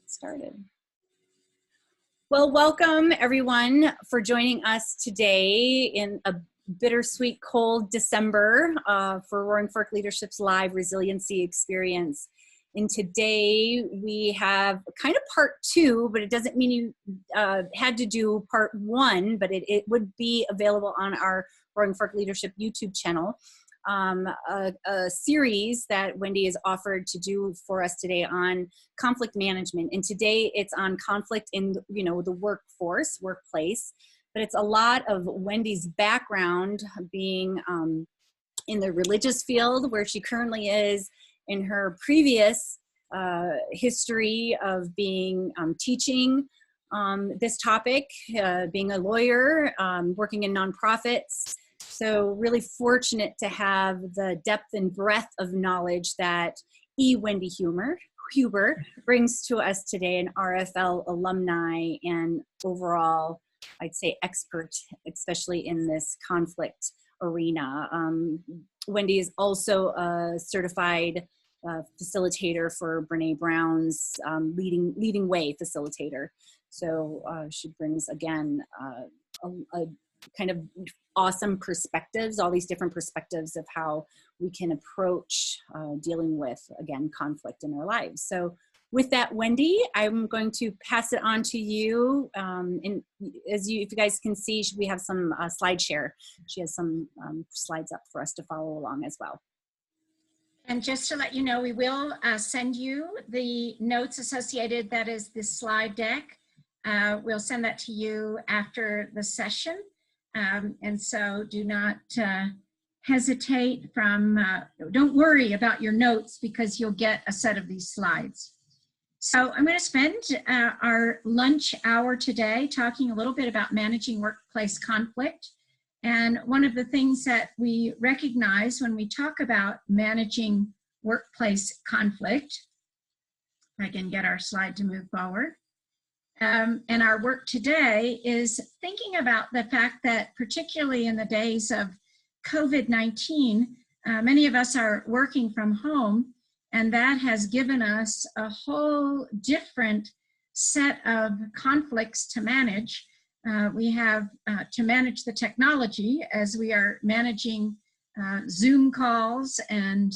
Started. Well, welcome everyone for joining us today in a bittersweet cold December for Roaring Fork Leadership's live Resiliency Experience. And today we have kind of part two, but it doesn't mean you had to do part one, but it would be available on our Roaring Fork Leadership YouTube channel. A series that Wendy has offered to do for us today on conflict management. And today it's on conflict in, the workplace, but it's a lot of Wendy's background being in the religious field where she currently is, in her previous history of being teaching this topic, being a lawyer, working in nonprofits. So really fortunate to have the depth and breadth of knowledge that Wendy Huber brings to us today, an RFL alumni and overall, I'd say, expert, especially in this conflict arena. Wendy is also a certified facilitator for Brene Brown's Leading Way facilitator. So she brings, again, a kind of awesome perspectives, all these different perspectives of how we can approach dealing with, again, conflict in our lives. So with that, Wendy, I'm going to pass it on to you. And if you guys can see, we have some slide share. She has some slides up for us to follow along as well. And just to let you know, we will send you the notes associated, that is this slide deck. We'll send that to you after the session. And so do not hesitate don't worry about your notes, because you'll get a set of these slides. So I'm going to spend our lunch hour today talking a little bit about managing workplace conflict. And one of the things that we recognize when we talk about managing workplace conflict, if I can get our slide to move forward, and our work today is thinking about the fact that particularly in the days of COVID-19, many of us are working from home, and that has given us a whole different set of conflicts to manage. We have to manage the technology as we are managing Zoom calls and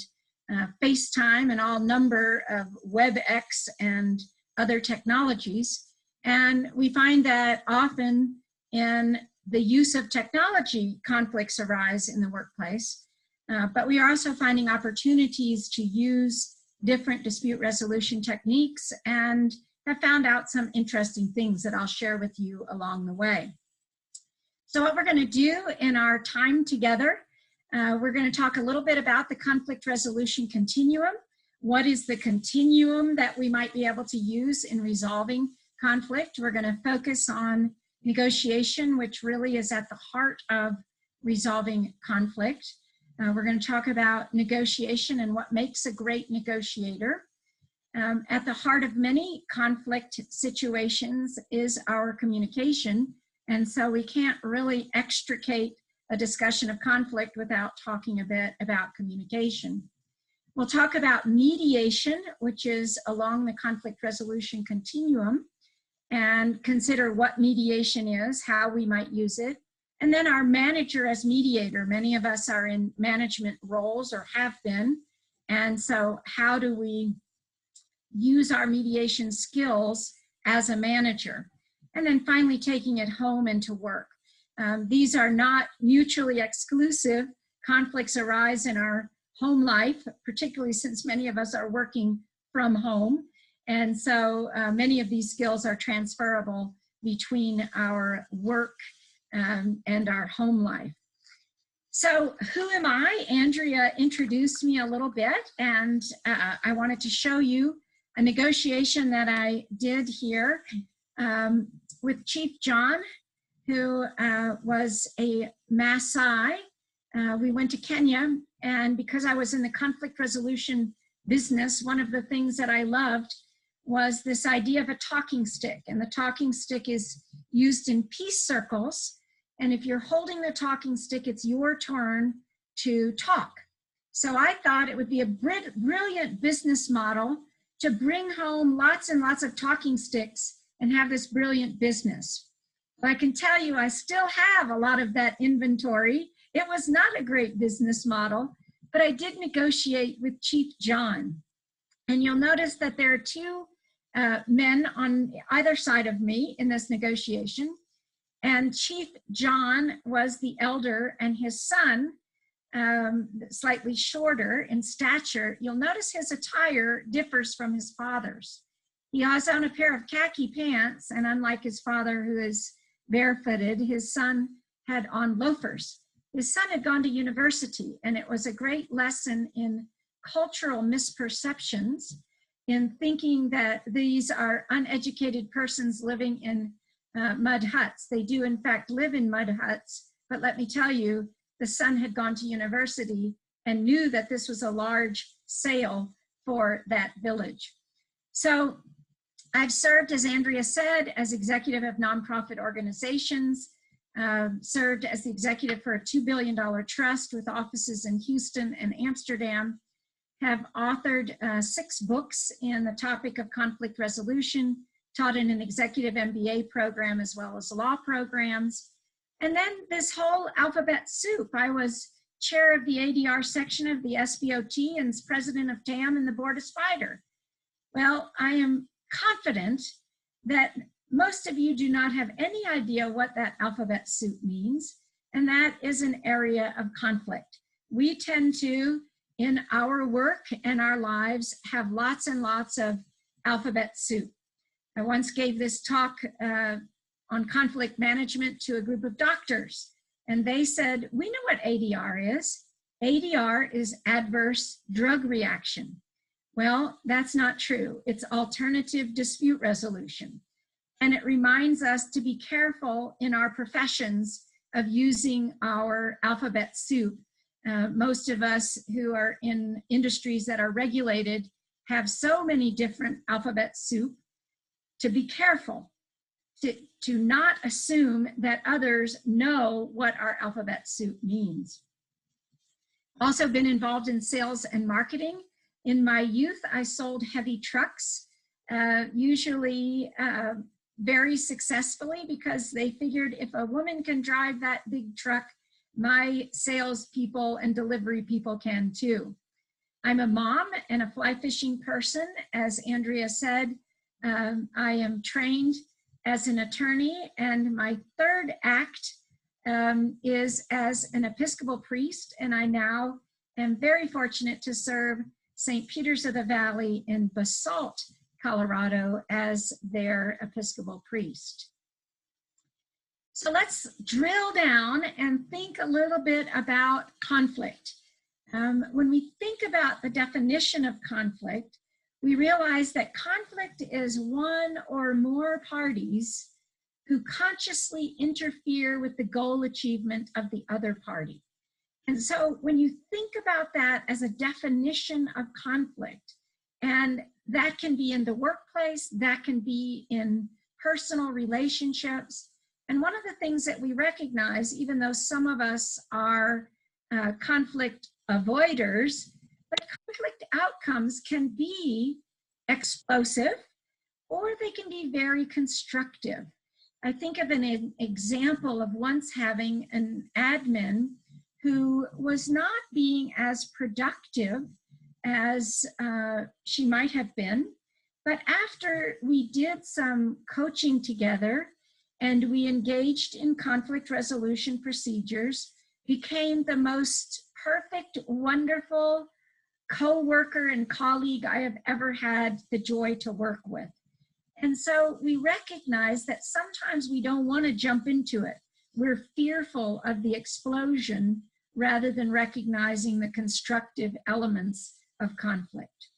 FaceTime and all number of WebEx and other technologies. And we find that often in the use of technology, conflicts arise in the workplace. But we are also finding opportunities to use different dispute resolution techniques, and have found out some interesting things that I'll share with you along the way. So what we're going to do in our time together, we're going to talk a little bit about the conflict resolution continuum. What is the continuum that we might be able to use in resolving conflict? We're going to focus on negotiation, which really is at the heart of resolving conflict. We're going to talk about negotiation and what makes a great negotiator. At the heart of many conflict situations is our communication, and so we can't really extricate a discussion of conflict without talking a bit about communication. We'll talk about mediation, which is along the conflict resolution continuum, and consider what mediation is, how we might use it. And then our manager as mediator. Many of us are in management roles or have been. And so how do we use our mediation skills as a manager? And then finally, taking it home and to work. These are not mutually exclusive. Conflicts arise in our home life, particularly since many of us are working from home. And so many of these skills are transferable between our work and our home life. So who am I? Andrea introduced me a little bit, and I wanted to show you a negotiation that I did here with Chief John, who was a Maasai. We went to Kenya, and because I was in the conflict resolution business, one of the things that I loved was this idea of a talking stick. And the talking stick is used in peace circles. And if you're holding the talking stick, it's your turn to talk. So I thought it would be a brilliant business model to bring home lots and lots of talking sticks and have this brilliant business. Well, I can tell you, I still have a lot of that inventory. It was not a great business model, but I did negotiate with Chief John. And you'll notice that there are two men on either side of me in this negotiation. And Chief John was the elder, and his son, slightly shorter in stature. You'll notice his attire differs from his father's. He has on a pair of khaki pants, and unlike his father, who is barefooted, his son had on loafers. His son had gone to university, and it was a great lesson in cultural misperceptions, in thinking that these are uneducated persons living in mud huts. They do, in fact, live in mud huts, but let me tell you, the son had gone to university and knew that this was a large sale for that village. So I've served, as Andrea said, as executive of nonprofit organizations, served as the executive for a $2 billion trust with offices in Houston and Amsterdam, have authored 6 books in the topic of conflict resolution, taught in an executive MBA program as well as law programs. And then this whole alphabet soup. I was chair of the ADR section of the SBOT and president of TAM and the board of SPIDER. Well, I am confident that most of you do not have any idea what that alphabet soup means, and that is an area of conflict. We tend to, in our work and our lives, have lots and lots of alphabet soup. I once gave this talk on conflict management to a group of doctors, and they said, we know what ADR is. ADR is adverse drug reaction. Well, that's not true. It's alternative dispute resolution. And it reminds us to be careful in our professions of using our alphabet soup. Most of us who are in industries that are regulated have so many different alphabet soup, to be careful to not assume that others know what our alphabet soup means. Also been involved in sales and marketing. In my youth, I sold heavy trucks, usually very successfully, because they figured if a woman can drive that big truck, my salespeople and delivery people can too. I'm a mom and a fly fishing person. As Andrea said, I am trained as an attorney, and my third act is as an Episcopal priest, and I now am very fortunate to serve St. Peter's of the Valley in Basalt, Colorado, as their Episcopal priest. So let's drill down and think a little bit about conflict. When we think about the definition of conflict, we realize that conflict is one or more parties who consciously interfere with the goal achievement of the other party. And so when you think about that as a definition of conflict, and that can be in the workplace, that can be in personal relationships. And one of the things that we recognize, even though some of us are conflict avoiders, but conflict outcomes can be explosive, or they can be very constructive. I think of an example of once having an admin who was not being as productive as she might have been, but after we did some coaching together and we engaged in conflict resolution procedures, became the most perfect, wonderful co-worker and colleague I have ever had the joy to work with. And so we recognize that sometimes we don't want to jump into it. We're fearful of the explosion rather than recognizing the constructive elements of conflict.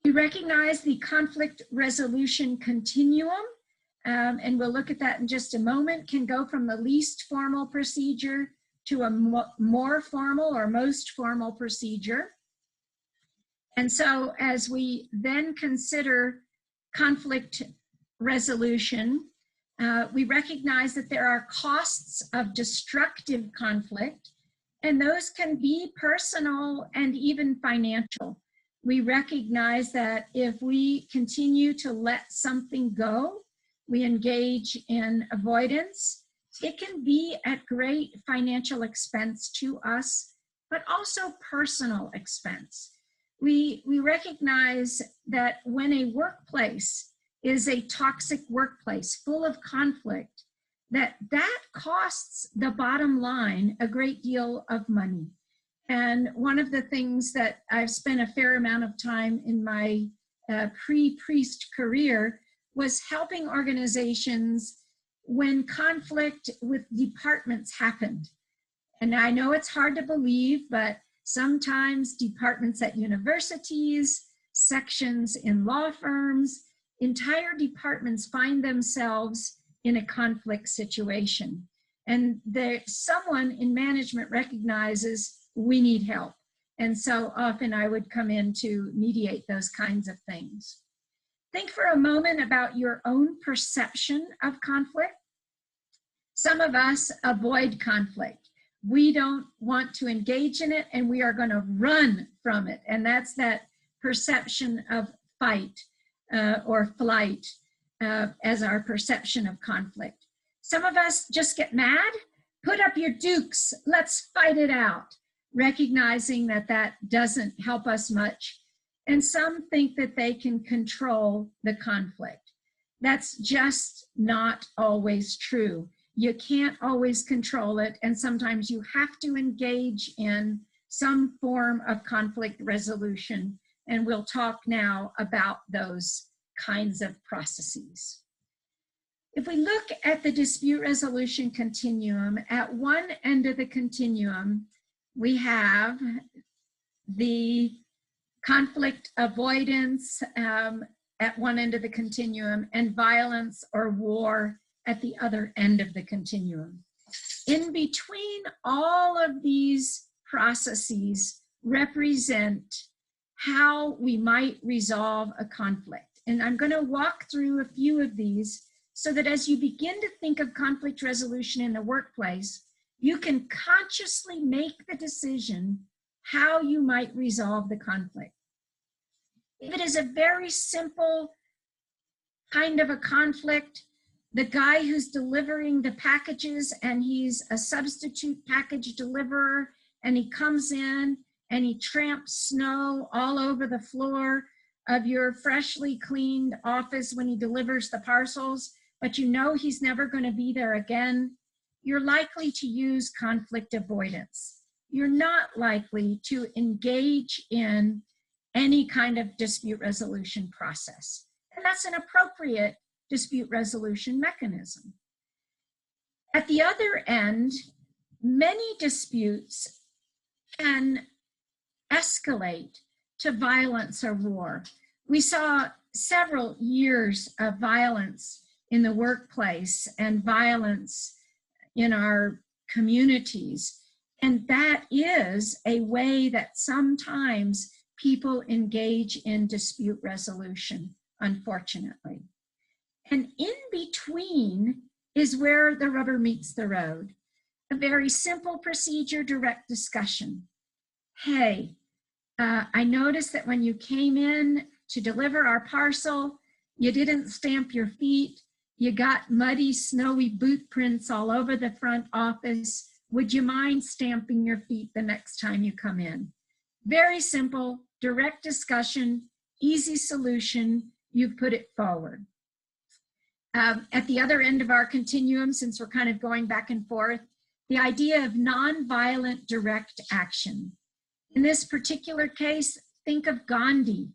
We recognize the conflict resolution continuum, and we'll look at that in just a moment, can go from the least formal procedure to a more formal or most formal procedure. And so as we then consider conflict resolution, we recognize that there are costs of destructive conflict, and those can be personal and even financial. We recognize that if we continue to let something go, we engage in avoidance, it can be at great financial expense to us, but also personal expense. We recognize that when a workplace is a toxic workplace full of conflict, that costs the bottom line a great deal of money. And one of the things that I've spent a fair amount of time in my pre-priest career was helping organizations when conflict with departments happened. And I know it's hard to believe, but sometimes departments at universities, sections in law firms, entire departments find themselves in a conflict situation. And someone in management recognizes we need help. And so often I would come in to mediate those kinds of things. Think for a moment about your own perception of conflict. Some of us avoid conflict. We don't want to engage in it, and we are going to run from it. And that's that perception of fight or flight as our perception of conflict. Some of us just get mad. Put up your dukes. Let's fight it out, recognizing that that doesn't help us much. And some think that they can control the conflict. That's just not always true. You can't always control it, and sometimes you have to engage in some form of conflict resolution, and we'll talk now about those kinds of processes. If we look at the dispute resolution continuum, at one end of the continuum, we have the conflict avoidance at one end of the continuum and violence or war at the other end of the continuum. In between, all of these processes represent how we might resolve a conflict. And I'm going to walk through a few of these so that as you begin to think of conflict resolution in the workplace, you can consciously make the decision how you might resolve the conflict. If it is a very simple kind of a conflict, the guy who's delivering the packages and he's a substitute package deliverer and he comes in and he tramps snow all over the floor of your freshly cleaned office when he delivers the parcels, but you know he's never going to be there again, you're likely to use conflict avoidance. You're not likely to engage in any kind of dispute resolution process. And that's an appropriate dispute resolution mechanism. At the other end, many disputes can escalate to violence or war. We saw several years of violence in the workplace and violence in our communities. And that is a way that sometimes people engage in dispute resolution, unfortunately. And in between is where the rubber meets the road. A very simple procedure, direct discussion. Hey, I noticed that when you came in to deliver our parcel, you didn't stamp your feet. You got muddy, snowy boot prints all over the front office. Would you mind stamping your feet the next time you come in? Very simple, direct discussion, easy solution. You've put it forward. At the other end of our continuum, since we're kind of going back and forth, the idea of nonviolent direct action. In this particular case, think of Gandhi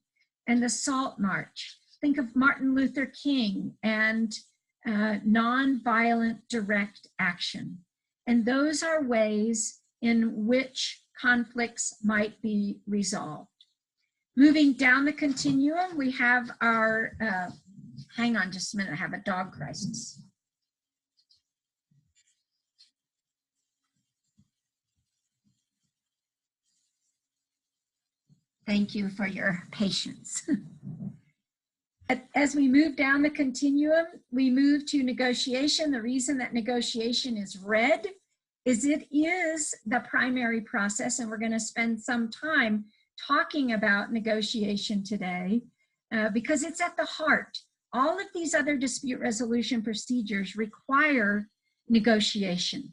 and the Salt March. Think of Martin Luther King and nonviolent direct action. And those are ways in which conflicts might be resolved. Moving down the continuum, we have our, hang on just a minute, I have a dog crisis. Thank you for your patience. As we move down the continuum, we move to negotiation. The reason that negotiation is red is it is the primary process, and we're going to spend some time talking about negotiation today because it's at the heart. All of these other dispute resolution procedures require negotiation.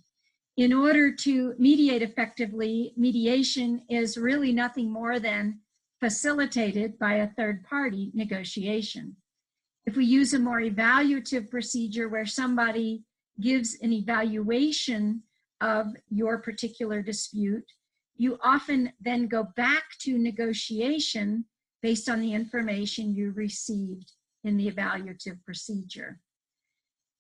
In order to mediate effectively, mediation is really nothing more than facilitated by a third party negotiation. If we use a more evaluative procedure where somebody gives an evaluation of your particular dispute, you often then go back to negotiation based on the information you received in the evaluative procedure.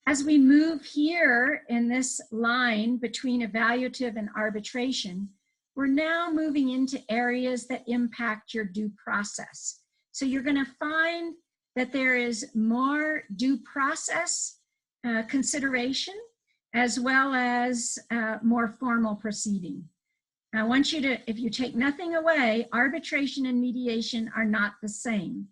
As we move here in this line between evaluative and arbitration, we're now moving into areas that impact your due process. So you're going to find that there is more due process consideration as well as more formal proceeding. I want you to, if you take nothing away, arbitration and mediation are not the same.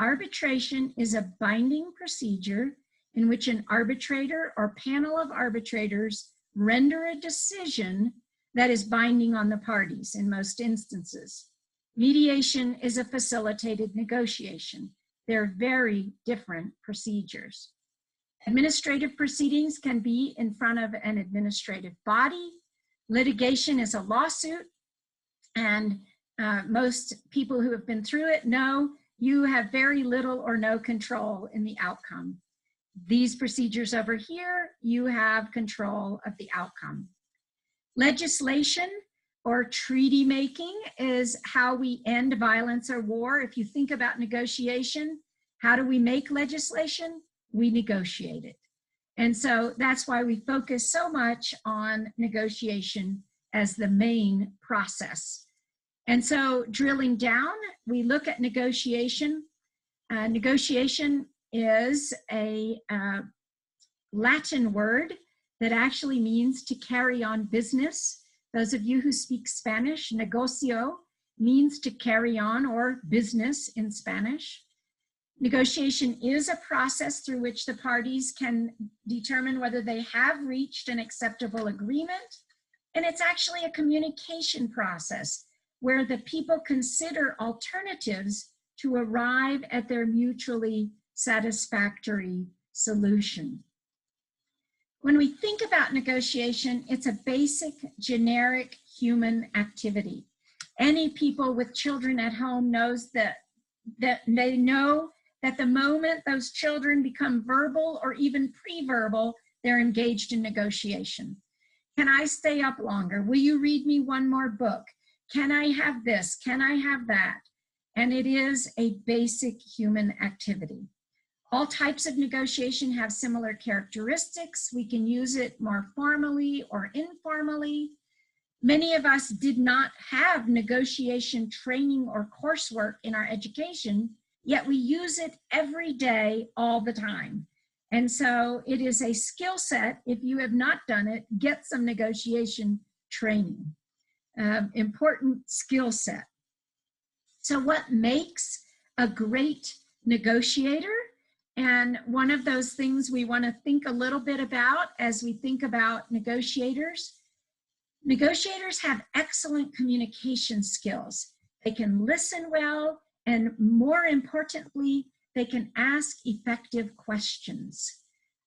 Arbitration is a binding procedure in which an arbitrator or panel of arbitrators render a decision that is binding on the parties in most instances. Mediation is a facilitated negotiation. They're very different procedures. Administrative proceedings can be in front of an administrative body. Litigation is a lawsuit, and most people who have been through it know you have very little or no control in the outcome. These procedures over here, you have control of the outcome. Legislation or treaty making is how we end violence or war. If you think about negotiation, how do we make legislation? We negotiate it. And so that's why we focus so much on negotiation as the main process. And so drilling down, we look at negotiation. Negotiation is a Latin word that actually means to carry on business. Those of you who speak Spanish, negocio means to carry on or business in Spanish. Negotiation is a process through which the parties can determine whether they have reached an acceptable agreement. And it's actually a communication process where the people consider alternatives to arrive at their mutually satisfactory solution. When we think about negotiation, it's a basic, generic human activity. Any people with children at home knows that they know that the moment those children become verbal or even pre-verbal, they're engaged in negotiation. Can I stay up longer? Will you read me one more book? Can I have this? Can I have that? And it is a basic human activity. All types of negotiation have similar characteristics. We can use it more formally or informally. Many of us did not have negotiation training or coursework in our education, yet we use it every day, all the time. And so it is a skill set. If you have not done it, get some negotiation training. Important skill set. So what makes a great negotiator? And one of those things we want to think a little bit about as we think about negotiators. Negotiators have excellent communication skills. They can listen well, and more importantly, they can ask effective questions.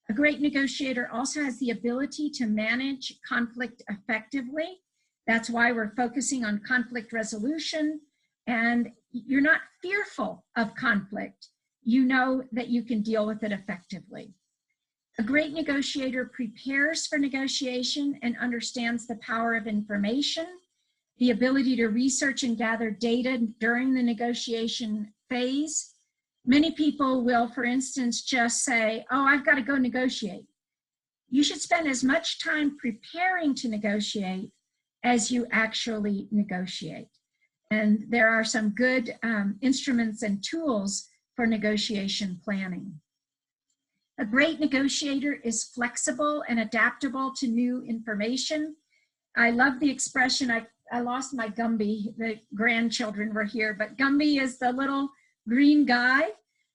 A great negotiator also has the ability to manage conflict effectively. That's why we're focusing on conflict resolution, and you're not fearful of conflict. You know that you can deal with it effectively. A great negotiator prepares for negotiation and understands the power of information, the ability to research and gather data during the negotiation phase. Many people will, for instance, just say, oh, I've got to go negotiate. You should spend as much time preparing to negotiate as you actually negotiate. And there are some good instruments and tools for negotiation planning. A great negotiator is flexible and adaptable to new information. I love the expression, I lost my Gumby, the grandchildren were here, but Gumby is the little green guy.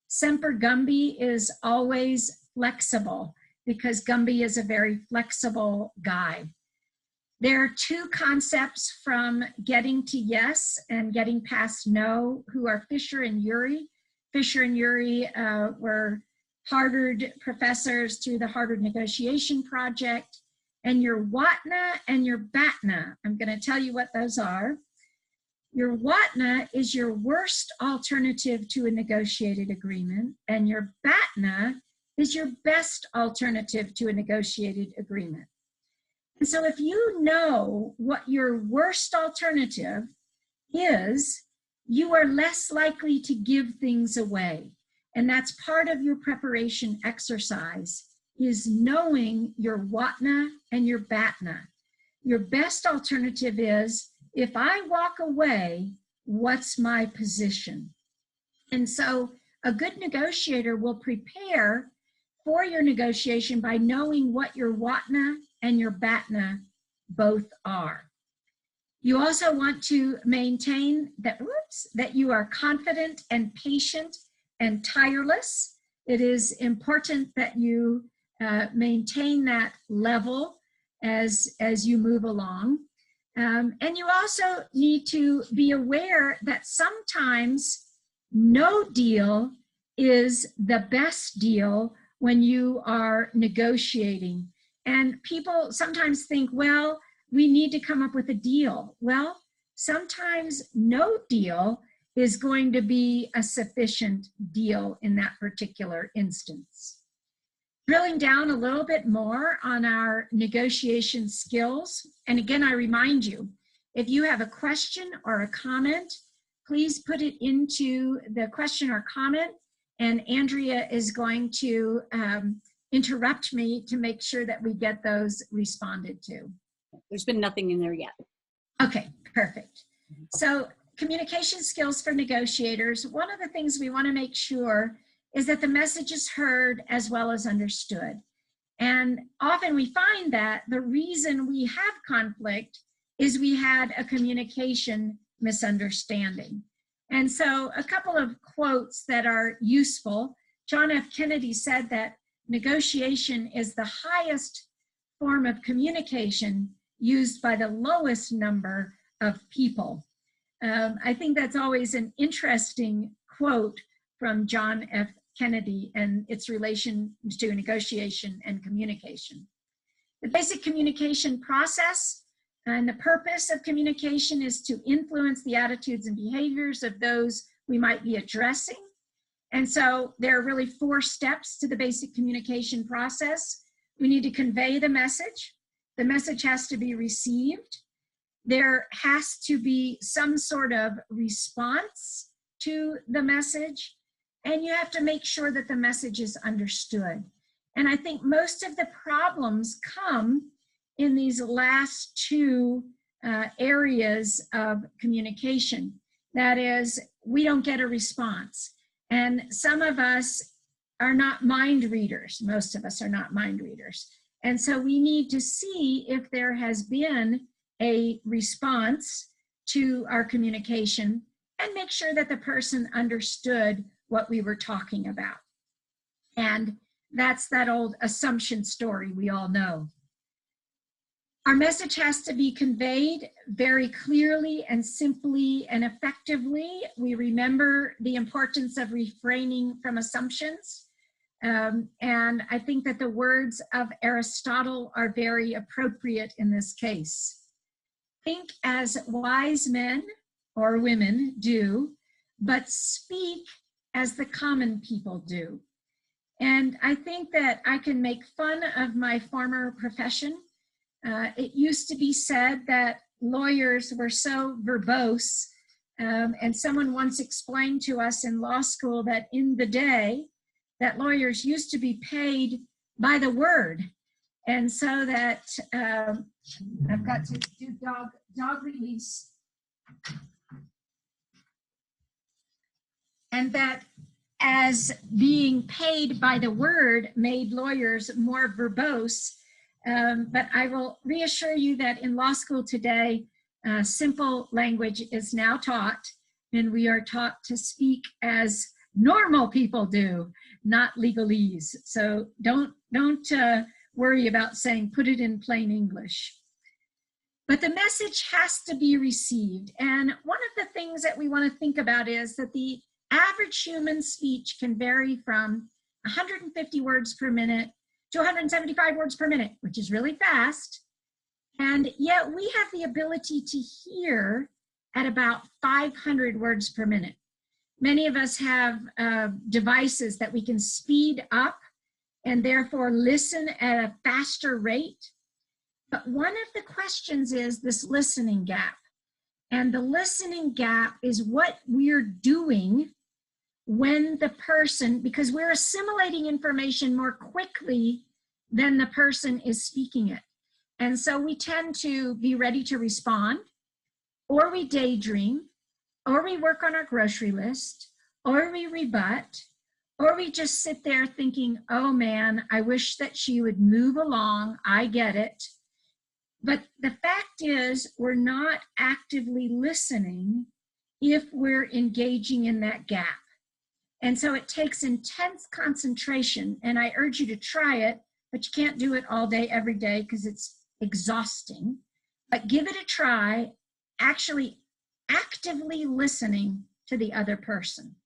Semper Gumby is always flexible because Gumby is a very flexible guy. There are two concepts from getting to yes and getting past no, who are Fisher and Urey. Fisher and Urey were Harvard professors through the Harvard Negotiation Project. And your WATNA and your BATNA, I'm going to tell you what those are. Your WATNA is your worst alternative to a negotiated agreement, and your BATNA is your best alternative to a negotiated agreement. And so if you know what your worst alternative is, you are less likely to give things away. And that's part of your preparation exercise, is knowing your WATNA and your BATNA. Your best alternative is, if I walk away, what's my position? And so a good negotiator will prepare for your negotiation by knowing what your WATNA and your BATNA both are. You also want to maintain that you are confident and patient and tireless. It is important that you maintain that level as you move along. And you also need to be aware that sometimes no deal is the best deal when you are negotiating. And people sometimes think, well, we need to come up with a deal. Well, sometimes no deal is going to be a sufficient deal in that particular instance. Drilling down a little bit more on our negotiation skills. And again, I remind you, if you have a question or a comment, please put it into the question or comment, and Andrea is going to interrupt me to make sure that we get those responded to. There's been nothing in there yet. Okay, perfect. So communication skills for negotiators. One of the things we want to make sure is that the message is heard as well as understood. And often we find that the reason we have conflict is we had a communication misunderstanding. And so a couple of quotes that are useful. John F. Kennedy said that negotiation is the highest form of communication used by the lowest number of people. I think that's always an interesting quote from John F. Kennedy and its relation to negotiation and communication. The basic communication process and the purpose of communication is to influence the attitudes and behaviors of those we might be addressing. And so there are really 4 steps to the basic communication process. We need to convey the message. The message has to be received. There has to be some sort of response to the message. And you have to make sure that the message is understood. And I think most of the problems come in these last 2 areas of communication. That is, we don't get a response. And some of us are not mind readers. Most of us are not mind readers. And so we need to see if there has been a response to our communication and make sure that the person understood what we were talking about. And that's that old assumption story we all know. Our message has to be conveyed very clearly and simply and effectively. We remember the importance of refraining from assumptions. And I think that the words of Aristotle are very appropriate in this case. Think as wise men or women do, but speak as the common people do. And I think that I can make fun of my former profession. It used to be said that lawyers were so verbose, and someone once explained to us in law school that in the day, that lawyers used to be paid by the word. And so that, I've got to do dog release. And that as being paid by the word made lawyers more verbose. But I will reassure you that in law school today, simple language is now taught, and we are taught to speak as normal people do, not legalese. So don't worry about saying, put it in plain English. but the message has to be received. And one of the things that we want to think about is that the average human speech can vary from 150 words per minute to 175 words per minute, which is really fast. And yet we have the ability to hear at about 500 words per minute. Many of us have devices that we can speed up and therefore listen at a faster rate. But one of the questions is this listening gap. And the listening gap is what we're doing when the person, because we're assimilating information more quickly than the person is speaking it. And so we tend to be ready to respond, or we daydream, or we work on our grocery list, or we rebut, or we just sit there thinking, oh man, I wish that she would move along, I get it. But the fact is, we're not actively listening if we're engaging in that gap. And so it takes intense concentration, and I urge you to try it, but you can't do it all day, every day, because it's exhausting. But give it a try, actually actively listening to the other person.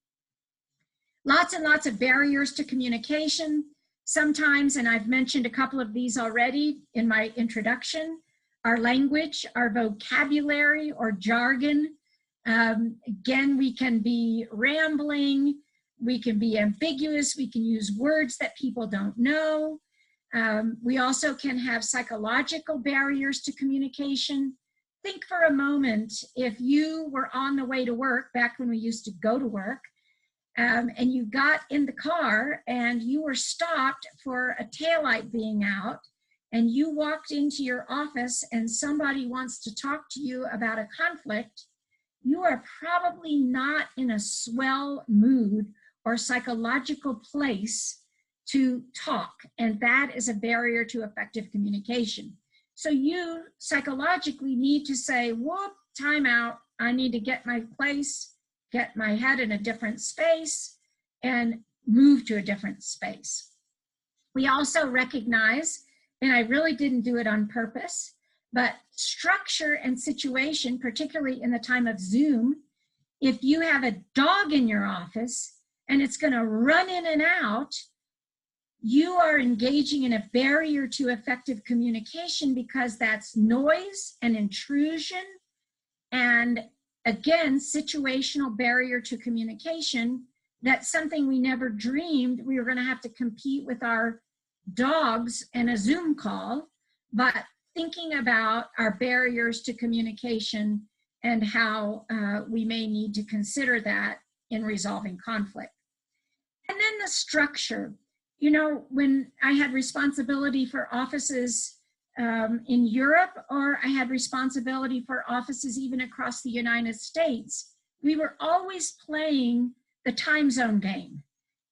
Lots and lots of barriers to communication. Sometimes, and I've mentioned a couple of these already in my introduction, our language, our vocabulary or jargon. Again, we can be rambling, we can be ambiguous, we can use words that people don't know. We also can have psychological barriers to communication. Think for a moment, if you were on the way to work, back when we used to go to work, and you got in the car and you were stopped for a taillight being out, and you walked into your office and somebody wants to talk to you about a conflict, you are probably not in a swell mood or psychological place to talk. And that is a barrier to effective communication. So you psychologically need to say, whoop, time out. I need to get my place, get my head in a different space, and move to a different space. We also recognize, and I really didn't do it on purpose, but structure and situation, particularly in the time of Zoom, if you have a dog in your office and it's going to run in and out, you are engaging in a barrier to effective communication because that's noise and intrusion. And again, situational barrier to communication. That's something we never dreamed we were going to have to compete with our dogs in a Zoom call, but thinking about our barriers to communication and how we may need to consider that in resolving conflict. And then the structure. You know, when I had responsibility for offices in Europe, or I had responsibility for offices even across the United States, we were always playing the time zone game.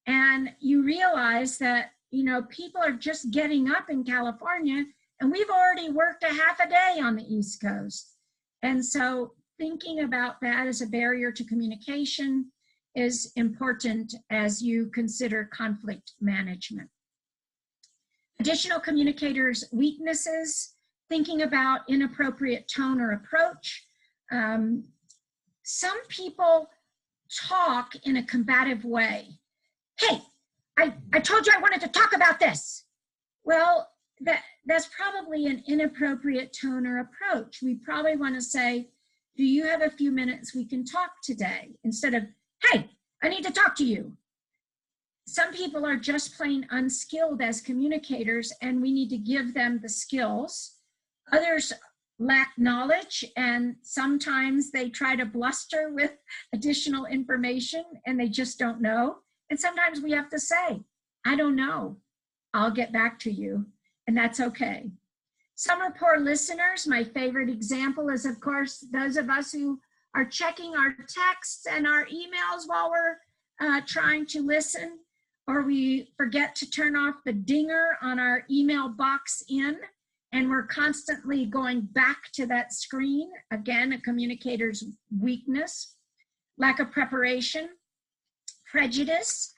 And you realize that, you know, people are just getting up in California and we've already worked a half a day on the East Coast. And so thinking about that as a barrier to communication is important as you consider conflict management. Additional communicators' weaknesses, thinking about inappropriate tone or approach. Some people talk in a combative way. Hey, I told you I wanted to talk about this. Well, that's probably an inappropriate tone or approach. We probably want to say, do you have a few minutes we can talk today? Instead of, hey, I need to talk to you. Some people are just plain unskilled as communicators and we need to give them the skills. Others lack knowledge and sometimes they try to bluster with additional information and they just don't know. And sometimes we have to say, I don't know, I'll get back to you, and that's okay. Some are poor listeners. My favorite example is, of course, those of us who are checking our texts and our emails while we're trying to listen, or we forget to turn off the dinger on our email box in, and we're constantly going back to that screen. Again, a communicator's weakness. Lack of preparation, prejudice,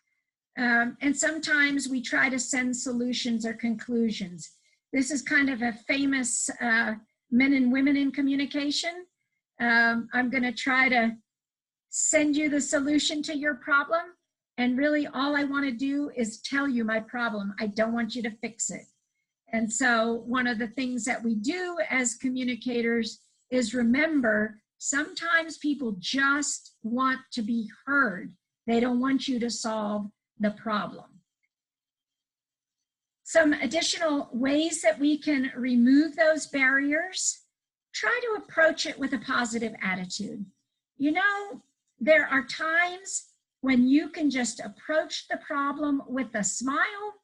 and sometimes we try to send solutions or conclusions. This is kind of a famous men and women in communication. I'm going to try to send you the solution to your problem. And really all I want to do is tell you my problem. I don't want you to fix it. And so one of the things that we do as communicators is remember, sometimes people just want to be heard. They don't want you to solve the problem. Some additional ways that we can remove those barriers: try to approach it with a positive attitude. You know, there are times when you can just approach the problem with a smile,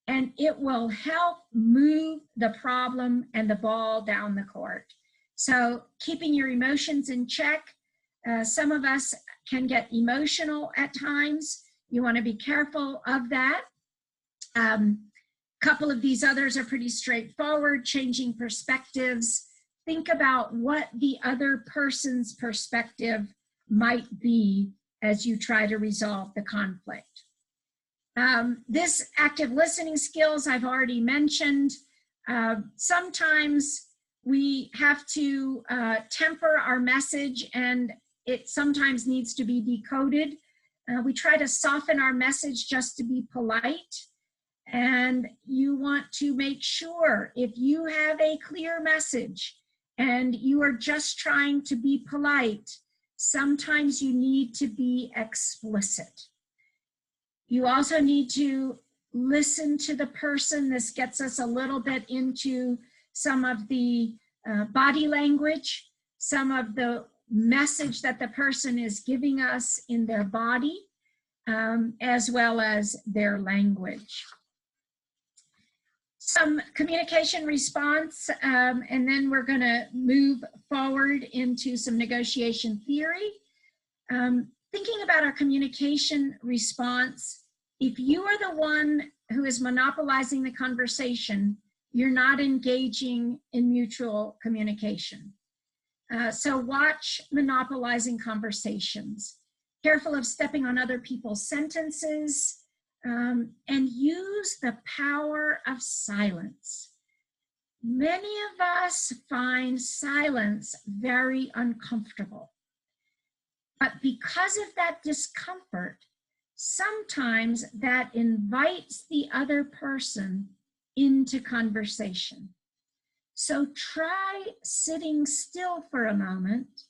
and it will help move the problem and the ball down the court. So keeping your emotions in check. Some of us can get emotional at times. You want to be careful of that. Couple of these others are pretty straightforward. Changing perspectives. Think about what the other person's perspective might be as you try to resolve the conflict. This active listening skills I've already mentioned. Sometimes we have to temper our message, and it sometimes needs to be decoded. We try to soften our message just to be polite. And you want to make sure, if you have a clear message and you are just trying to be polite, sometimes you need to be explicit. You also need to listen to the person. This gets us a little bit into some of the body language, some of the message that the person is giving us in their body, as well as their language. Some communication response, and then we're going to move forward into some negotiation theory. Thinking about our communication response, if you are the one who is monopolizing the conversation, you're not engaging in mutual communication. So watch monopolizing conversations. Careful of stepping on other people's sentences. And use the power of silence. Many of us find silence very uncomfortable. But because of that discomfort, sometimes that invites the other person into conversation. So try sitting still for a moment,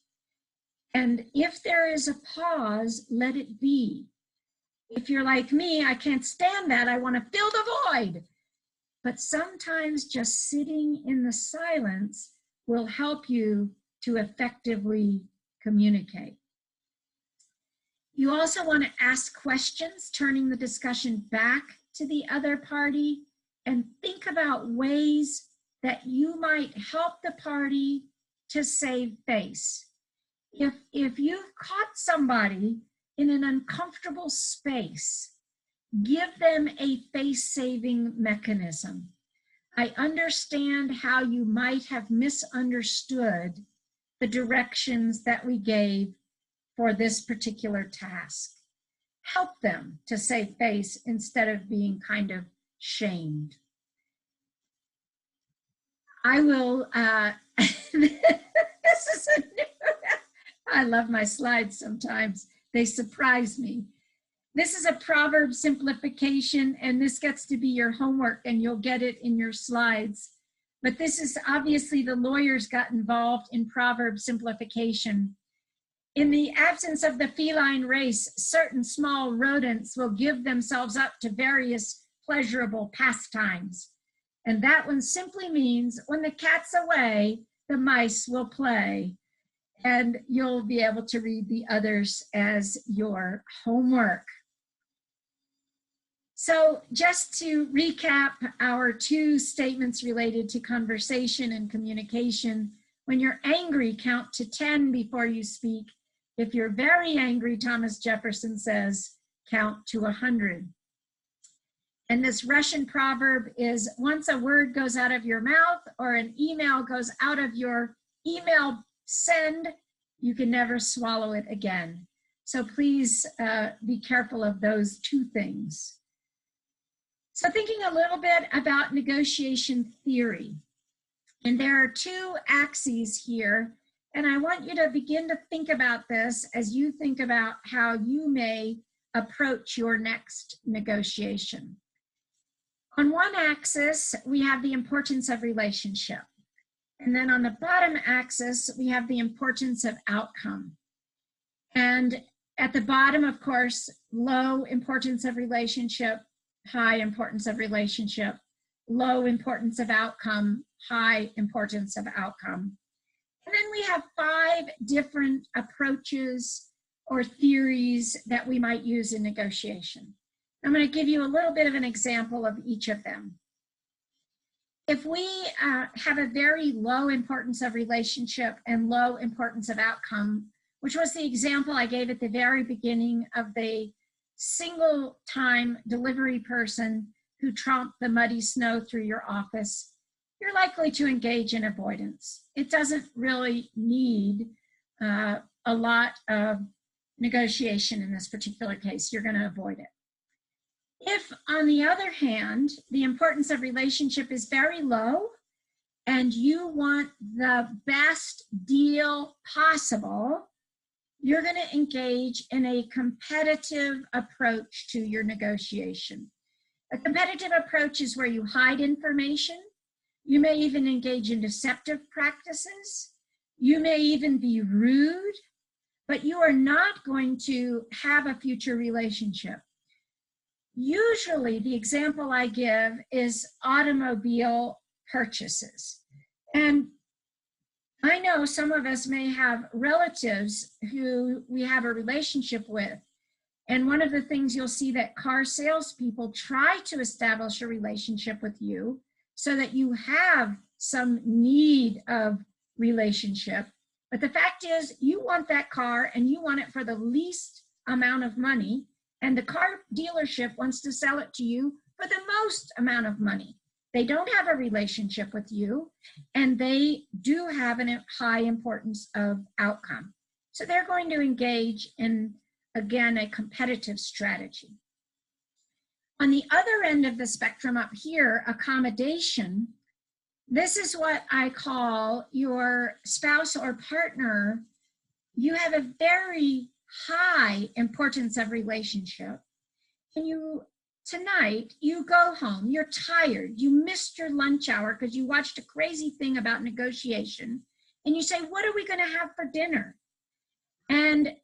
and if there is a pause, let it be. If you're like me, I can't stand that. I want to fill the void. But sometimes just sitting in the silence will help you to effectively communicate. You also want to ask questions, turning the discussion back to the other party, and think about ways that you might help the party to save face. If you've caught somebody in an uncomfortable space, give them a face-saving mechanism. I understand how you might have misunderstood the directions that we gave for this particular task. Help them to save face instead of being kind of shamed. I will, this is a new, I love my slides sometimes. They surprise me. This is a Proverb Simplification, and this gets to be your homework, and you'll get it in your slides. But this is obviously the lawyers got involved in Proverb Simplification. In the absence of the feline race, certain small rodents will give themselves up to various pleasurable pastimes. And that one simply means when the cat's away, the mice will play. And you'll be able to read the others as your homework. So just to recap our two statements related to conversation and communication. When you're angry, count to 10 before you speak. If you're very angry, Thomas Jefferson says, count to 100. And this Russian proverb is, once a word goes out of your mouth or an email goes out of your email send, you can never swallow it again. So please be careful of those two things. So thinking a little bit about negotiation theory. And there are two axes here, and I want you to begin to think about this as you think about how you may approach your next negotiation. On one axis, we have the importance of relationship. And then on the bottom axis, we have the importance of outcome. And at the bottom, of course, low importance of relationship, high importance of relationship, low importance of outcome, high importance of outcome. And then we have 5 different approaches or theories that we might use in negotiation. I'm going to give you a little bit of an example of each of them. If we have a very low importance of relationship and low importance of outcome, which was the example I gave at the very beginning of the single-time delivery person who tromped the muddy snow through your office, you're likely to engage in avoidance. It doesn't really need a lot of negotiation in this particular case. You're going to avoid it. If, on the other hand, the importance of relationship is very low and you want the best deal possible, you're going to engage in a competitive approach to your negotiation. A competitive approach is where you hide information. You may even engage in deceptive practices. You may even be rude, but you are not going to have a future relationship. Usually, the example I give is automobile purchases. And I know some of us may have relatives who we have a relationship with. And one of the things you'll see that car salespeople try to establish a relationship with you so that you have some need of relationship. But the fact is, you want that car and you want it for the least amount of money. And the car dealership wants to sell it to you for the most amount of money. They don't have a relationship with you, and they do have a high importance of outcome. So they're going to engage in, again, a competitive strategy. On the other end of the spectrum up here, accommodation, this is what I call your spouse or partner. You have a very high importance of relationship, and tonight you go home, you're tired, you missed your lunch hour because you watched a crazy thing about negotiation, and you say, what are we going to have for dinner? And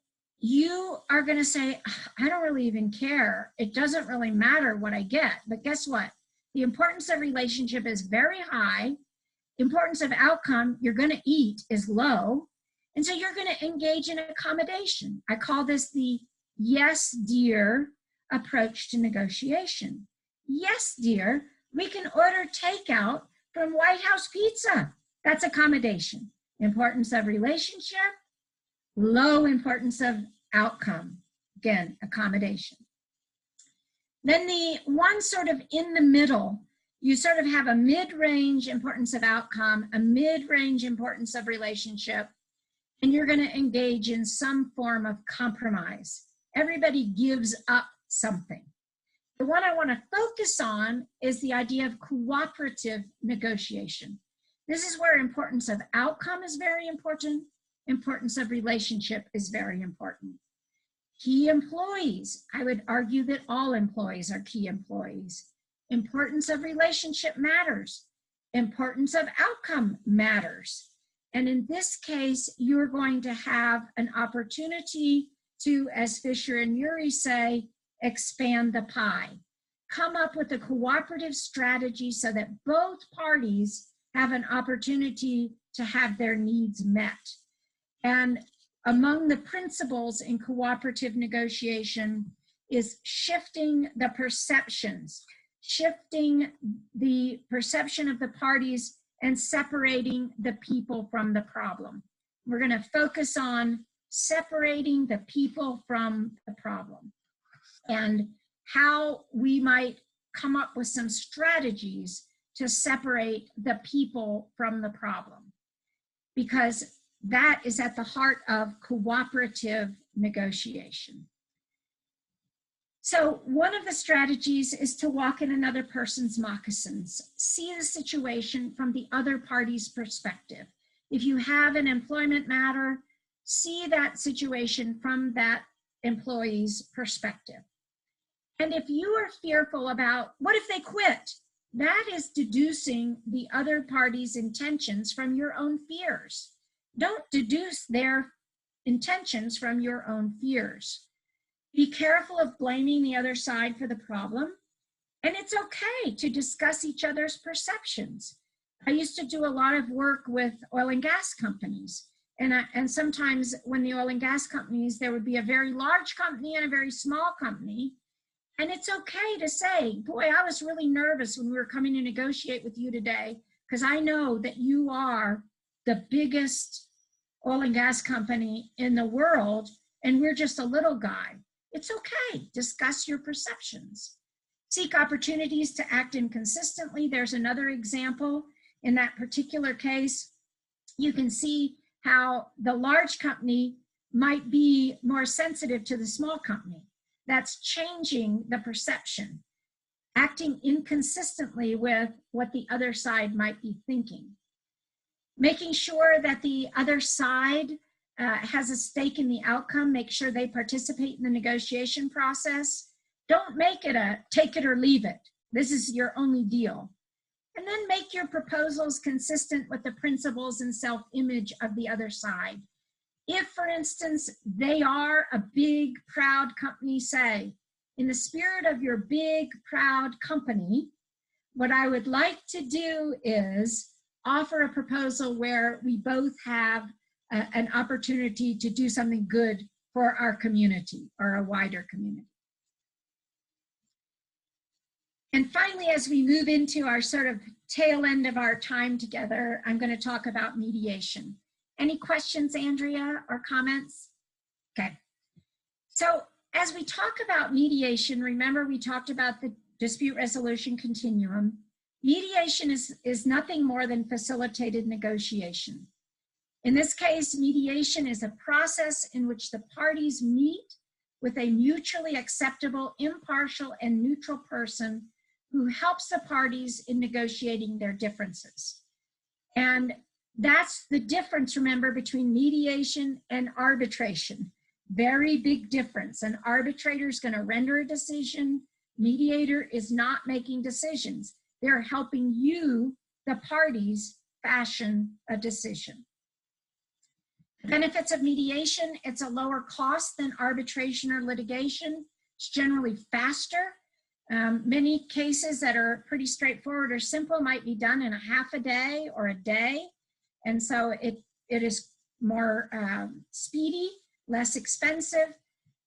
you are going to say, I don't really even care. It doesn't really matter what I get. But guess what? The importance of relationship is very high. Importance of outcome, you're going to eat, is low. And so you're going to engage in accommodation. I call this the yes, dear approach to negotiation. Yes, dear, we can order takeout from White House Pizza. That's accommodation. Importance of relationship, low importance of outcome. Again, accommodation. Then the one sort of in the middle, you sort of have a mid-range importance of outcome, a mid-range importance of relationship, and you're going to engage in some form of compromise. Everybody gives up something. The one I want to focus on is the idea of cooperative negotiation. This is where importance of outcome is very important. Importance of relationship is very important. Key employees. I would argue that all employees are key employees. Importance of relationship matters. Importance of outcome matters. And in this case, you're going to have an opportunity to, as Fisher and Urey say, expand the pie. Come up with a cooperative strategy so that both parties have an opportunity to have their needs met. And among the principles in cooperative negotiation is shifting the perceptions, shifting the perception of the parties and separating the people from the problem. We're going to focus on separating the people from the problem and how we might come up with some strategies to separate the people from the problem, because that is at the heart of cooperative negotiation. So one of the strategies is to walk in another person's moccasins. See the situation from the other party's perspective. If you have an employment matter, see that situation from that employee's perspective. And if you are fearful about, what if they quit? That is deducing the other party's intentions from your own fears. Don't deduce their intentions from your own fears. Be careful of blaming the other side for the problem. And it's okay to discuss each other's perceptions. I used to do a lot of work with oil and gas companies. And sometimes when the oil and gas companies, there would be a very large company and a very small company. And it's okay to say, boy, I was really nervous when we were coming to negotiate with you today, because I know that you are the biggest oil and gas company in the world, and we're just a little guy. It's okay. Discuss your perceptions. Seek opportunities to act inconsistently. There's another example. In that particular case, you can see how the large company might be more sensitive to the small company. That's changing the perception, acting inconsistently with what the other side might be thinking. Making sure that the other side has a stake in the outcome, make sure they participate in the negotiation process. Don't make it a take it or leave it. This is your only deal. And then make your proposals consistent with the principles and self-image of the other side. If, for instance, they are a big, proud company, say, in the spirit of your big, proud company, what I would like to do is offer a proposal where we both have an opportunity to do something good for our community or a wider community. And finally, as we move into our sort of tail end of our time together, I'm going to talk about mediation. Any questions, Andrea, or comments? Okay. So as we talk about mediation, remember we talked about the dispute resolution continuum. Mediation is nothing more than facilitated negotiation. In this case, mediation is a process in which the parties meet with a mutually acceptable, impartial, and neutral person who helps the parties in negotiating their differences. And that's the difference, remember, between mediation and arbitration. Very big difference. An arbitrator is going to render a decision. Mediator is not making decisions. They're helping you, the parties, fashion a decision. The benefits of mediation: it's a lower cost than arbitration or litigation. It's generally faster. Many cases that are pretty straightforward or simple might be done in a half a day or a day. And so it is more speedy, less expensive.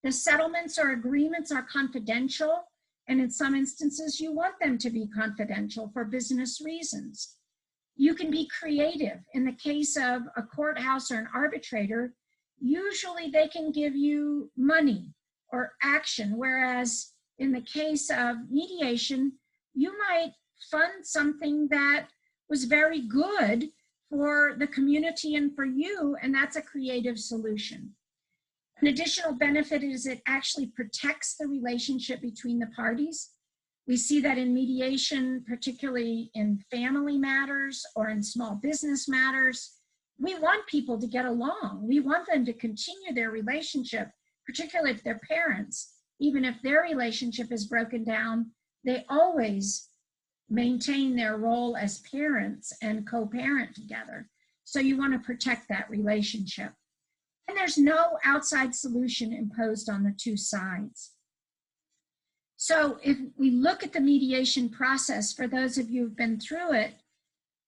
The settlements or agreements are confidential, and in some instances you want them to be confidential for business reasons. You can be creative. In the case of a courthouse or an arbitrator, usually they can give you money or action, whereas in the case of mediation, you might fund something that was very good for the community and for you, and that's a creative solution. An additional benefit is it actually protects the relationship between the parties. We see that in mediation, particularly in family matters or in small business matters. We want people to get along. We want them to continue their relationship, particularly if they're parents. Even if their relationship is broken down, they always maintain their role as parents and co-parent together. So you want to protect that relationship. And there's no outside solution imposed on the two sides. So if we look at the mediation process, for those of you who've been through it,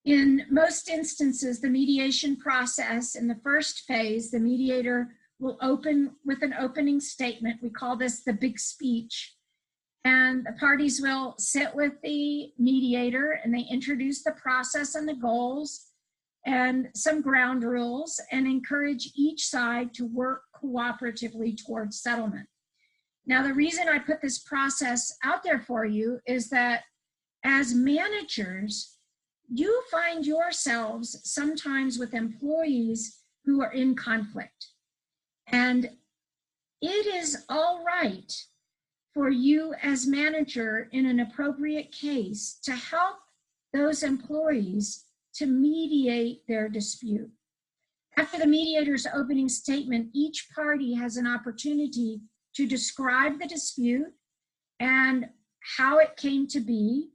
in most instances, the mediation process in the first phase, the mediator will open with an opening statement. We call this the big speech. And the parties will sit with the mediator and they introduce the process and the goals and some ground rules and encourage each side to work cooperatively towards settlement. Now, the reason I put this process out there for you is that as managers, you find yourselves sometimes with employees who are in conflict. And it is all right for you as manager in an appropriate case to help those employees to mediate their dispute. After the mediator's opening statement, each party has an opportunity to describe the dispute and how it came to be.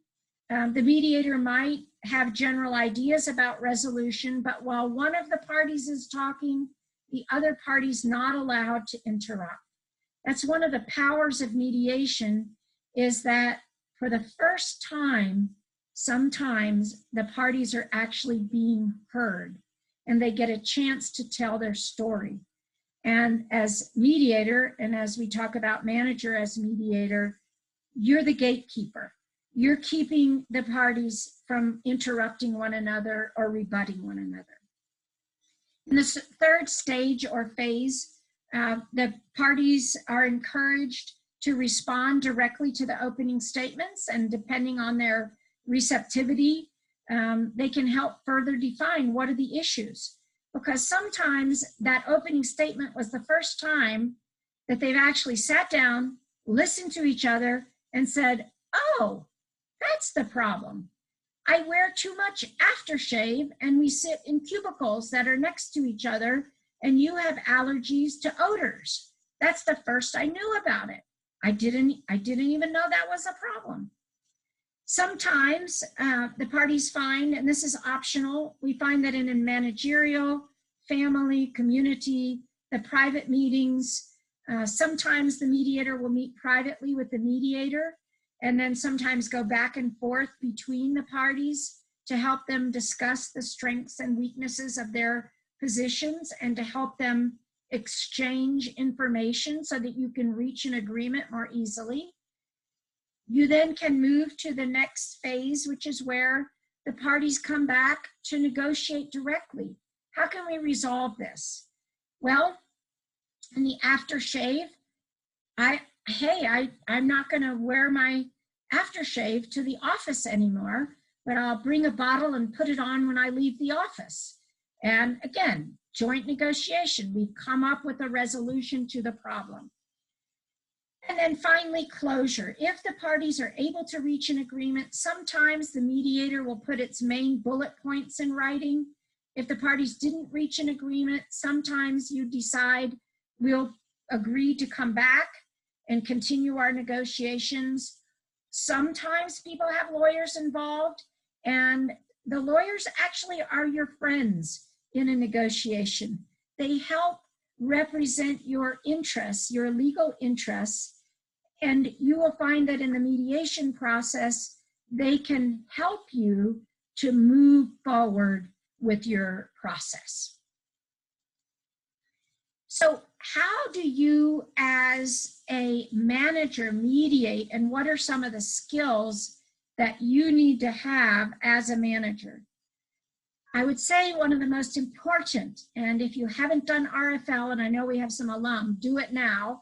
The mediator might have general ideas about resolution, but while one of the parties is talking, the other party's not allowed to interrupt. That's one of the powers of mediation, is that for the first time, sometimes the parties are actually being heard and they get a chance to tell their story. And as mediator, and as we talk about manager as mediator, you're the gatekeeper. You're keeping the parties from interrupting one another or rebutting one another. In the third stage or phase, the parties are encouraged to respond directly to the opening statements, and depending on their receptivity, they can help further define what are the issues. Because sometimes that opening statement was the first time that they've actually sat down, listened to each other, and said, oh, that's the problem. I wear too much aftershave and we sit in cubicles that are next to each other and you have allergies to odors. That's the first I knew about it. I didn't even know that was a problem. Sometimes the parties find, and this is optional, we find that in a managerial, family, community, the private meetings, sometimes the mediator will meet privately with the mediator and then sometimes go back and forth between the parties to help them discuss the strengths and weaknesses of their positions and to help them exchange information so that you can reach an agreement more easily. You then can move to the next phase, which is where the parties come back to negotiate directly. How can we resolve this? Well, in the aftershave, I'm not going to wear my aftershave to the office anymore, but I'll bring a bottle and put it on when I leave the office. And again, joint negotiation. We've come up with a resolution to the problem. And then finally, closure. If the parties are able to reach an agreement, sometimes the mediator will put its main bullet points in writing. If the parties didn't reach an agreement, sometimes you decide we'll agree to come back and continue our negotiations. Sometimes people have lawyers involved, and the lawyers actually are your friends in a negotiation. They help represent your interests, your legal interests, and you will find that in the mediation process, they can help you to move forward with your process. So how do you as a manager mediate, and what are some of the skills that you need to have as a manager? I would say one of the most important, and if you haven't done RFL, and I know we have some alum, do it now.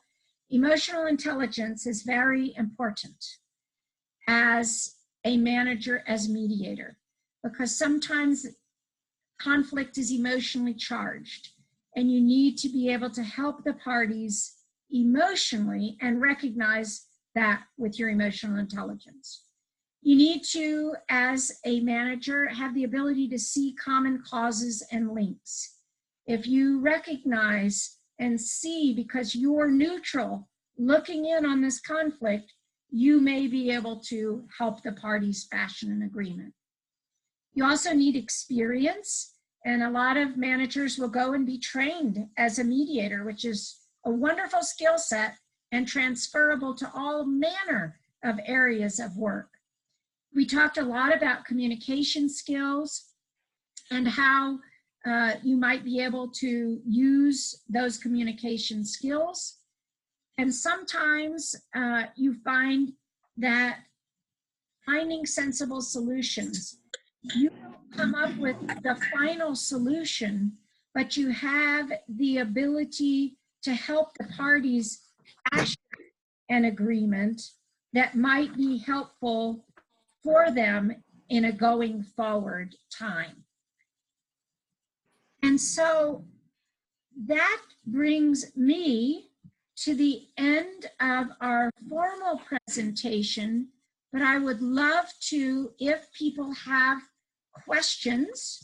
Emotional intelligence is very important as a manager, as mediator, because sometimes conflict is emotionally charged, and you need to be able to help the parties emotionally and recognize that with your emotional intelligence. You need to, as a manager, have the ability to see common causes and links. If you recognize and see, because you're neutral, looking in on this conflict, you may be able to help the parties fashion an agreement. You also need experience, and a lot of managers will go and be trained as a mediator, which is a wonderful skill set and transferable to all manner of areas of work. We talked a lot about communication skills and how you might be able to use those communication skills. And sometimes you find that finding sensible solutions, you don't come up with the final solution, but you have the ability to help the parties fashion an agreement that might be helpful for them in a going forward time. And so that brings me to the end of our formal presentation, but I would love to, if people have questions,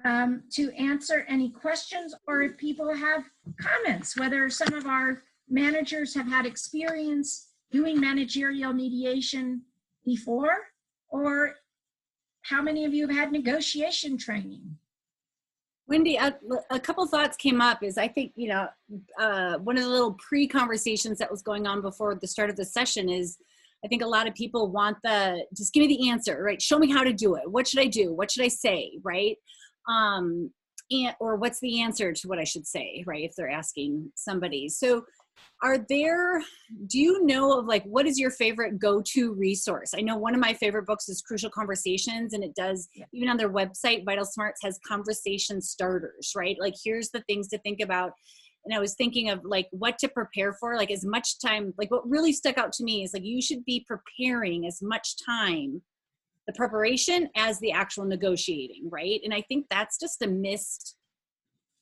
to answer any questions, or if people have comments, whether some of our managers have had experience doing managerial mediation before, or how many of you have had negotiation training? Wendy, a couple thoughts came up is I think, one of the little pre-conversations that was going on before the start of the session is I think a lot of people want just give me the answer, right? Show me how to do it. What should I do? What should I say, right? Or what's the answer to what I should say, right? If they're asking somebody. So do you know of what is your favorite go-to resource? I know one of my favorite books is Crucial Conversations, and it does, even on their website, Vital Smarts has conversation starters, right? Here's the things to think about. And I was thinking of what to prepare for, as much time, what really stuck out to me is you should be preparing as much time, the preparation as the actual negotiating, right? And I think that's just a missed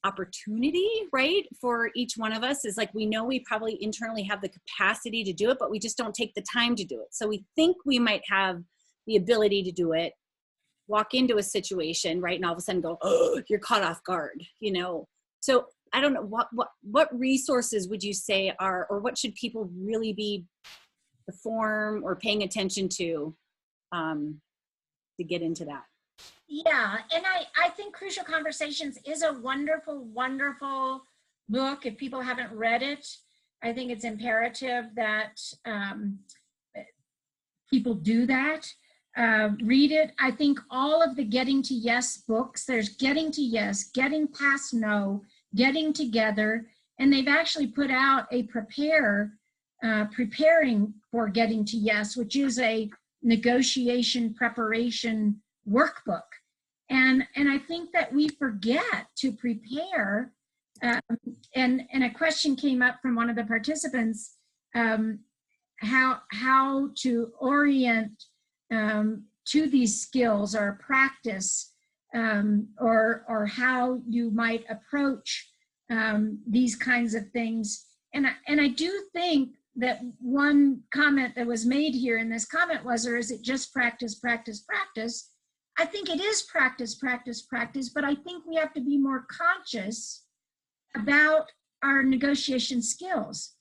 opportunity, right? For each one of us is we know we probably internally have the capacity to do it, but we just don't take the time to do it. So we think we might have the ability to do it, walk into a situation, right? And all of a sudden go, oh, you're caught off guard, So I don't know, what resources would you say are, or what should people really be the form or paying attention to get into that? Yeah, and I think Crucial Conversations is a wonderful, wonderful book. If people haven't read it, I think it's imperative that people do that. Read it. I think all of the Getting to Yes books, there's Getting to Yes, Getting Past No, Getting Together, and they've actually put out a preparing for Getting to Yes, which is a negotiation preparation workbook. And I think that we forget to prepare. And a question came up from one of the participants, how to orient to these skills or practice, or how you might approach these kinds of things. And I do think that one comment that was made here in this comment was, or is it just practice, practice, practice? I think it is practice, practice, practice, but I think we have to be more conscious about our negotiation skills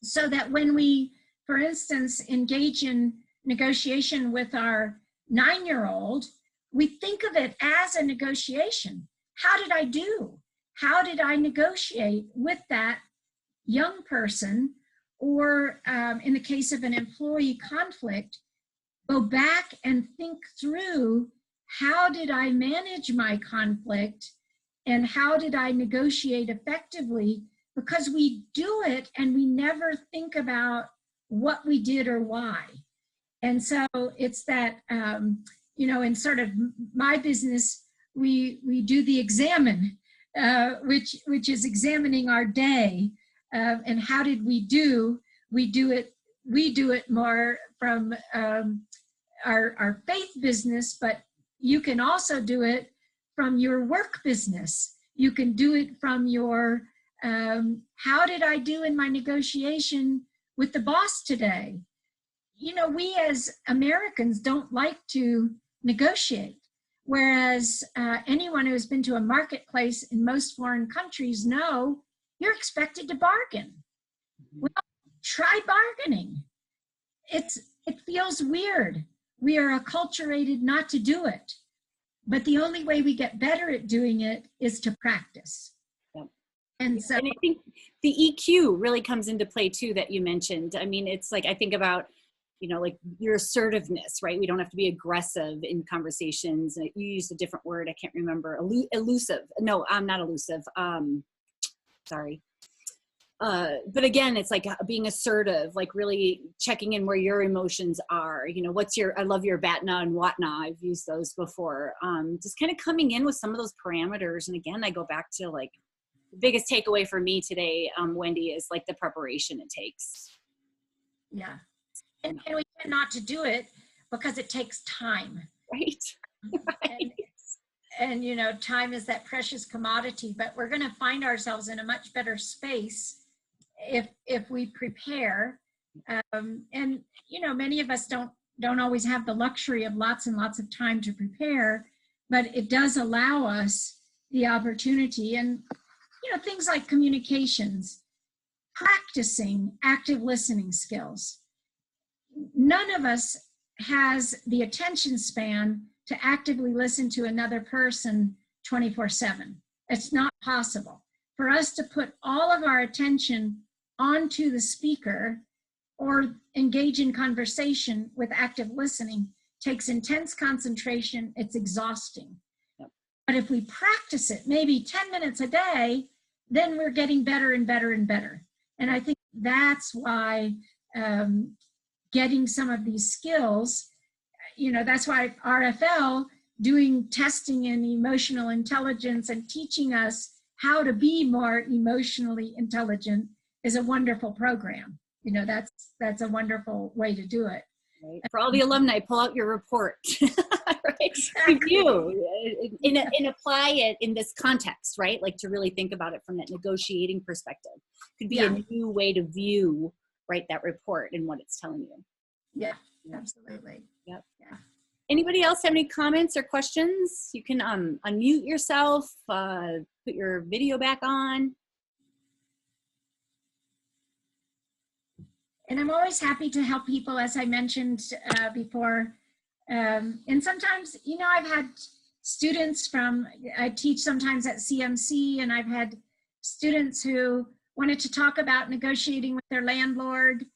so that when we, for instance, engage in negotiation with our 9-year-old, we think of it as a negotiation. How did I do? How did I negotiate with that young person? Or in the case of an employee conflict, go back and think through, how did I manage my conflict and how did I negotiate effectively? Because we do it and we never think about what we did or why. And so it's that, in sort of my business, we do the examine, which is examining our day. And how did we do? We do it more from our faith business, but you can also do it from your work business. You can do it from your, how did I do in my negotiation with the boss today? We as Americans don't like to negotiate, whereas anyone who has been to a marketplace in most foreign countries know you're expected to bargain. Well, try bargaining. It feels weird. We are acculturated not to do it. But the only way we get better at doing it is to practice. Yeah. And so, and I think the EQ really comes into play too that you mentioned. I mean, it's I think about, your assertiveness, right? We don't have to be aggressive in conversations. You used a different word. I can't remember. Elusive. No, I'm not elusive. Sorry. But again, it's being assertive, really checking in where your emotions are. I love your batna and whatna. I've used those before. Just kind of coming in with some of those parameters. And again, I go back to the biggest takeaway for me today, Wendy, is the preparation it takes. Yeah. And we tend not to do it because it takes time. Right. Right. And time is that precious commodity, but we're going to find ourselves in a much better space if we prepare. And you know, many of us don't always have the luxury of lots and lots of time to prepare, but it does allow us the opportunity. And you know, things like communications, practicing active listening skills. None of us has the attention span to actively listen to another person 24/7. It's not possible. For us to put all of our attention onto the speaker or engage in conversation with active listening takes intense concentration. It's exhausting. Yep. But if we practice it maybe 10 minutes a day, then we're getting better and better and better. And I think that's why getting some of these skills, you know, that's why RFL doing testing in emotional intelligence and teaching us how to be more emotionally intelligent is a wonderful program. You know, that's a wonderful way to do it. Right. For all the alumni, pull out your report. Right? Exactly. Review and apply it in this context, right? Like to really think about it from that negotiating perspective. Could be a new way to view, right, that report and what it's telling you. Yeah, absolutely. Yep. Yeah. Anybody else have any comments or questions? You can unmute yourself, put your video back on. And I'm always happy to help people, as I mentioned before. And sometimes, you know, I've had students I teach sometimes at CMC, and I've had students who wanted to talk about negotiating with their landlord.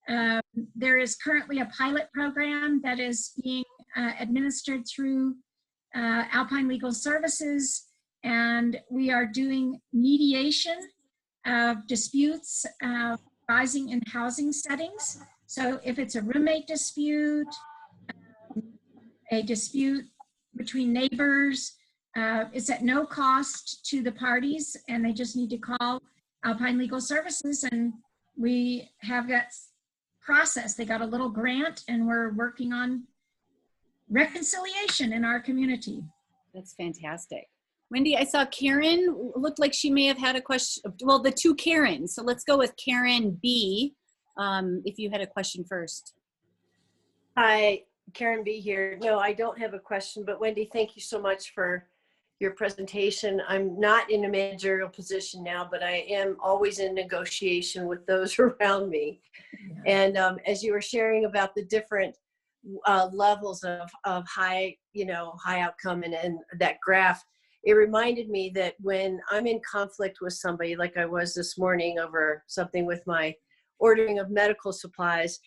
There is currently a pilot program that is being administered through Alpine Legal Services, and we are doing mediation of disputes arising in housing settings. So if it's a roommate dispute, a dispute between neighbors, it's at no cost to the parties, and they just need to call Alpine Legal Services, and we have that process. They got a little grant, and we're working on reconciliation in our community. That's fantastic. Wendy, I saw Karen looked like she may have had a question. Well, the two Karens. So let's go with Karen B. If you had a question first. Hi, Karen B here. No, I don't have a question, but Wendy, thank you so much for your presentation. I'm not in a managerial position now, but I am always in negotiation with those around me. And as you were sharing about the different levels of high, high outcome and that graph, it reminded me that when I'm in conflict with somebody, like I was this morning over something with my ordering of medical supplies,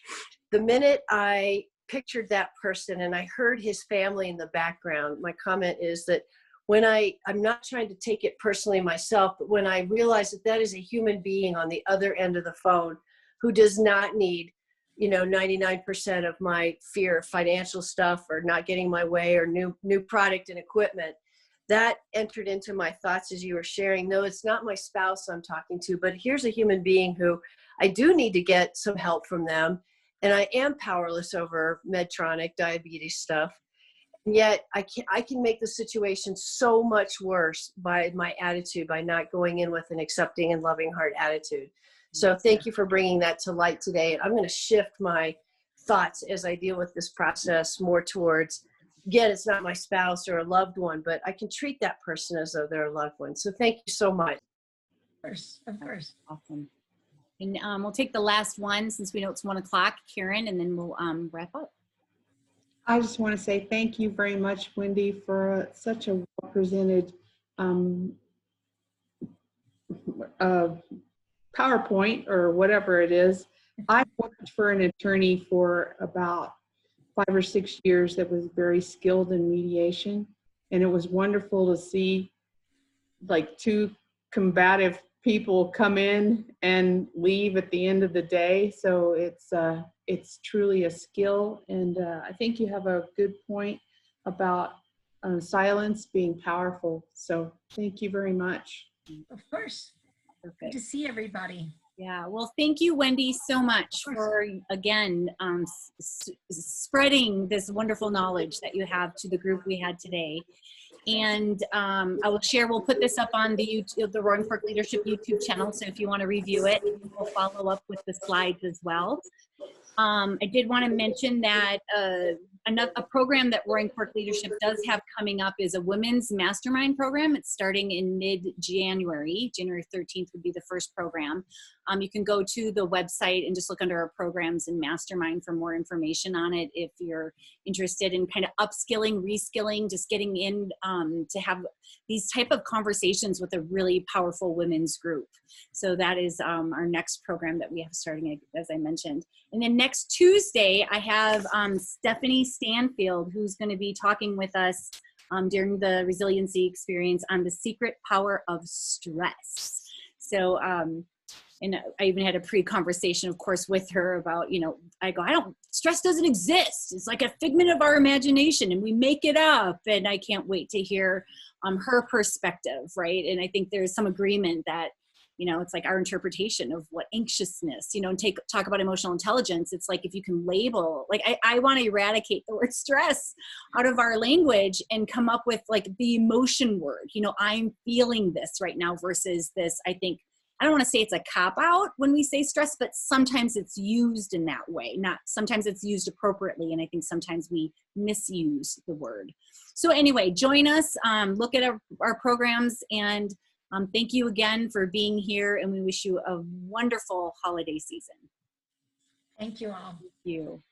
the minute I pictured that person and I heard his family in the background, my comment is that when I'm not trying to take it personally myself, but when I realize that that is a human being on the other end of the phone who does not need 99% of my fear of financial stuff or not getting my way or new product and equipment, that entered into my thoughts as you were sharing. No, it's not my spouse I'm talking to, but here's a human being who I do need to get some help from them. And I am powerless over Medtronic diabetes stuff. And yet I can make the situation so much worse by my attitude, by not going in with an accepting and loving heart attitude. So thank you for bringing that to light today. And I'm going to shift my thoughts as I deal with this process more towards, again, it's not my spouse or a loved one, but I can treat that person as though they're a loved one. So thank you so much. Of course. Awesome. And we'll take the last one since we know it's 1 o'clock, Karen, and then we'll wrap up. I just want to say thank you very much, Wendy, for such a well-presented PowerPoint or whatever it is. I worked for an attorney for about 5 or 6 years that was very skilled in mediation, and it was wonderful to see like two combative people come in and leave at the end of the day. So it's truly a skill, and I think you have a good point about silence being powerful. So thank you very much. Of course. Perfect. Good to see everybody. Yeah, well, thank you, Wendy, so much for, again, spreading this wonderful knowledge that you have to the group we had today. And I will share, we'll put this up on the YouTube, the Roaring Fork Leadership YouTube channel. So if you want to review it, we'll follow up with the slides as well. I did want to mention that a program that Roaring Fork Leadership does have coming up is a women's mastermind program. It's starting in mid-January. January 13th would be the first program. You can go to the website and just look under our programs and mastermind for more information on it if you're interested in kind of upskilling, reskilling, just getting in to have these type of conversations with a really powerful women's group. So that is our next program that we have starting, as I mentioned. And then next Tuesday, I have Stephanie Stanfield, who's going to be talking with us during the Resiliency Experience on the secret power of stress. So, and I even had a pre-conversation, of course, with her about, stress doesn't exist. It's like a figment of our imagination and we make it up. And I can't wait to hear her perspective, right? And I think there's some agreement that, it's like our interpretation of what anxiousness, and talk about emotional intelligence. It's like if you can label, like I want to eradicate the word stress out of our language and come up with like the emotion word, I'm feeling this right now versus this. I don't want to say it's a cop out when we say stress, but sometimes it's used in that way. Sometimes it's used appropriately. And I think sometimes we misuse the word. So anyway, join us, look at our programs, and thank you again for being here, and we wish you a wonderful holiday season. Thank you all. Thank you.